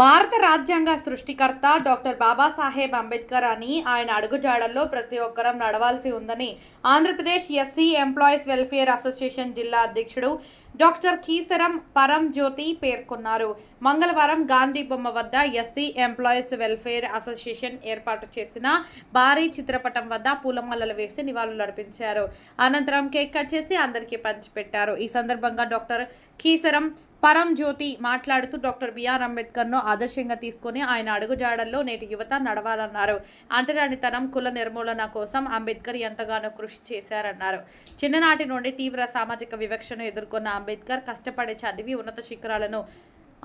భారత రాజ్యాంగ సృష్టికర్త డాక్టర్ బాబాసాహెబ్ అంబేద్కర్ అని ఆయన అడుగుజాడల్లో ప్రతి ఒక్కరం నడవాల్సి ఉందని Andhra Pradesh SC employees welfare association జిల్లా అధ్యక్షుడు డాక్టర్ కీసరం పరంజ్యోతి పేర్కొన్నారు. మంగళవారం గాంధీ బొమ్మ వద్ద ఎస్సీ ఎంప్లాయీస్ వెల్ఫేర్ అసోసియేషన్ ఏర్పాటు చేసిన భారీ చిత్రపటం వద్ద పూలమాలలు వేసి నివాళులర్పించారు. అనంతరం కేక్ కట్ చేసి అందరికీ పంచిపెట్టారు. ఈ సందర్భంగా డాక్టర్ కీసరం పరంజ్యోతి మాట్లాడుతూ డాక్టర్ బిఆర్ అంబేద్కర్ను ఆదర్శంగా తీసుకుని ఆయన అడుగుజాడల్లో నేటి యువత నడవాలన్నారు. అంటరానితనం, కుల నిర్మూలన కోసం అంబేద్కర్ ఎంతగానో కృషి చేశారన్నారు. చిన్ననాటి నుండి తీవ్ర సామాజిక వివక్షను ఎదుర్కొన్న అంబేద్కర్ కష్టపడి చదివి ఉన్నత శిఖరాలను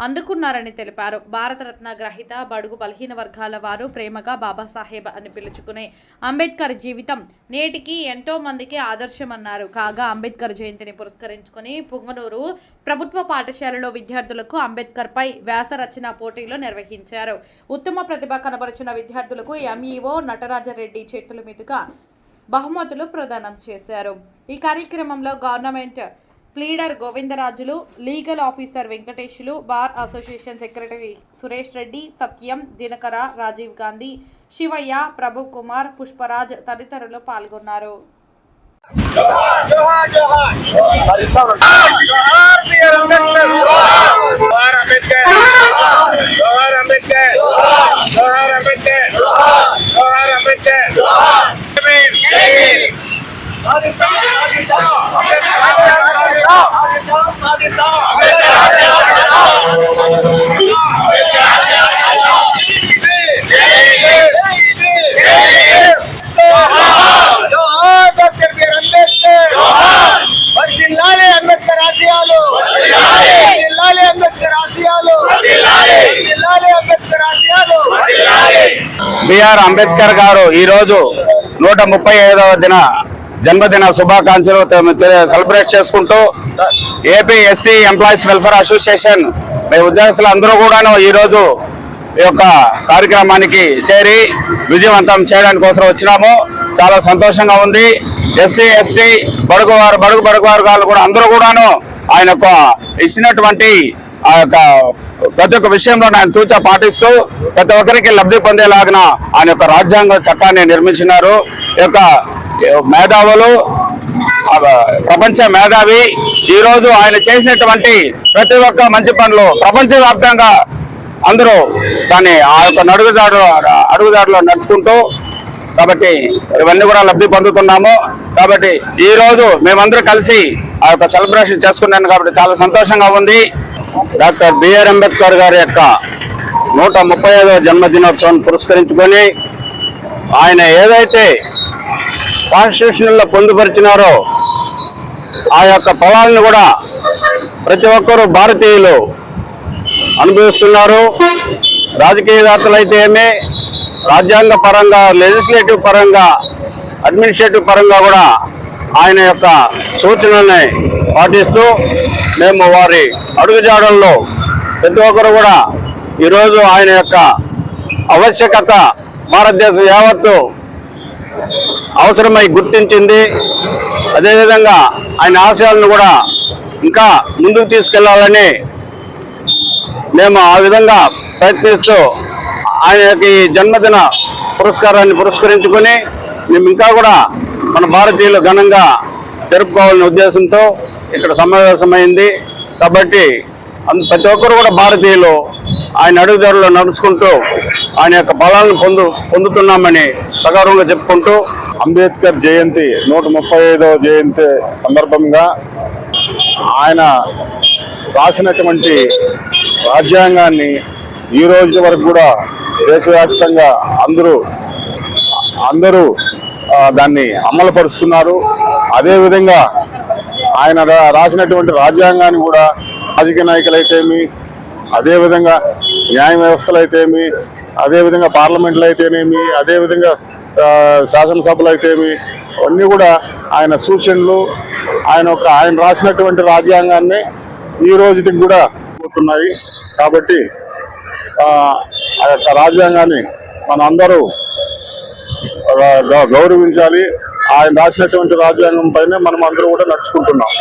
అందుకున్నారని తెలిపారు. భారతరత్న గ్రహీత బడుగు బలహీన వర్గాల వారు ప్రేమగా బాబాసాహెబ్ అని పిలుచుకునే అంబేద్కర్ జీవితం నేటికి ఎంతో మందికి ఆదర్శమన్నారు. కాగా అంబేద్కర్ జయంతిని పురస్కరించుకుని పుంగనూరు ప్రభుత్వ పాఠశాలలో విద్యార్థులకు అంబేద్కర్ పై వ్యాస రచన పోటీలు నిర్వహించారు. ఉత్తమ ప్రతిభ కనబరిచిన విద్యార్థులకు ఎంఈఓ నటరాజరెడ్డి చేతుల మీదుగా బహుమతులు ప్రదానం చేశారు. ఈ కార్యక్రమంలో government pleader Govindarajulu, legal officer Venkateshulu, bar association secretary Suresh Reddy, Satyam, Dinakara, Rajiv Gandhi, Shivayya, Prabhu Kumar, Pushparaj తదితరులు పాల్గొన్నారు. బిఆర్ అంబేద్కర్ గారు ఈ రోజు 135వ దిన జన్మదిన శుభాకాంక్షలు సెలబ్రేట్ చేసుకుంటూ AP SC employees welfare association ఉద్యోగస్తులు అందరూ కూడాను ఈ రోజు ఈ యొక్క కార్యక్రమానికి చేరి విజయవంతం చేయడానికి కోసం వచ్చినాము. చాలా సంతోషంగా ఉంది. ఎస్సీ ఎస్టీ బడుగు వర్గాలు కూడా అందరూ కూడాను ఆయన యొక్క ఇచ్చినటువంటి ఆ యొక్క ప్రతి ఒక్క విషయంలో ఆయన తూచా పాటిస్తూ ప్రతి ఒక్కరికి లబ్ధి పొందేలాగిన ఆయన యొక్క రాజ్యాంగ చట్టాన్ని నిర్మించినారు. ఈ యొక్క మేధావులు, ప్రపంచ మేధావి ఈరోజు ఆయన చేసినటువంటి ప్రతి ఒక్క మంచి పనులు ప్రపంచవ్యాప్తంగా అందరూ దాన్ని ఆ యొక్క అడుగుజాడలో నడుచుకుంటూ కాబట్టి ఇవన్నీ కూడా లబ్ధి పొందుతున్నాము. కాబట్టి ఈ రోజు మేమందరూ కలిసి ఆ యొక్క సెలబ్రేషన్ చేసుకున్నాను కాబట్టి చాలా సంతోషంగా ఉంది. డాక్టర్ బిఆర్ అంబేద్కర్ గారి యొక్క 135వ జన్మదినోత్సవం పురస్కరించుకొని ఆయన ఏదైతే కాన్స్టిట్యూషన్లో పొందుపరిచినారో ఆ యొక్క ఫలాలను కూడా ప్రతి ఒక్కరూ భారతీయులు అనుభవిస్తున్నారు. రాజకీయవేత్తలు అయితే ఏమి, రాజ్యాంగ పరంగా, లెజిస్లేటివ్ పరంగా, అడ్మినిస్ట్రేటివ్ పరంగా కూడా ఆయన యొక్క సూచనల్ని పాటిస్తూ మేము వారి అడుగుజాడల్లో ప్రతి ఒక్కరు కూడా ఈరోజు ఆయన యొక్క ఆవశ్యకత భారతదేశం యావత్తు అవసరమై గుర్తించింది. అదేవిధంగా ఆయన ఆశయాలను కూడా ఇంకా ముందుకు తీసుకెళ్లాలని మేము ఆ విధంగా ప్రయత్నిస్తూ ఆయన యొక్క ఈ జన్మదిన పురస్కారాన్ని పురస్కరించుకొని మేము ఇంకా కూడా మన భారతీయులు ఘనంగా జరుపుకోవాలనే ఉద్దేశంతో ఇక్కడ సమావేశమైంది. కాబట్టి ప్రతి ఒక్కరు కూడా భారతీయులు ఆయన అడుగుదారులో నడుచుకుంటూ ఆయన యొక్క బలాలను పొందుతున్నామని సగౌరవంగా చెప్పుకుంటూ అంబేద్కర్ జయంతి 135వ జయంతి సందర్భంగా ఆయన రాసినటువంటి రాజ్యాంగాన్ని ఈ రోజు వరకు కూడా దేశవ్యాప్తంగా అందరూ దాన్ని అమలుపరుస్తున్నారు. అదేవిధంగా ఆయన రాసినటువంటి రాజ్యాంగాన్ని కూడా రాజకీయ నాయకులైతేమి, అదేవిధంగా న్యాయ వ్యవస్థలు అయితేమి, అదేవిధంగా పార్లమెంట్లు అయితేనేమి, అదేవిధంగా శాసనసభలు అయితేమి, అన్నీ కూడా ఆయన సూచనలు ఆయన రాసినటువంటి రాజ్యాంగాన్ని ఈ రోజుకి కూడా పోతున్నాయి. కాబట్టి ఆ యొక్క రాజ్యాంగాన్ని మనందరూ గౌరవించాలి. ఆయన రాసినటువంటి రాజ్యాంగం పైన మనం అందరూ కూడా నడుచుకుంటున్నాం.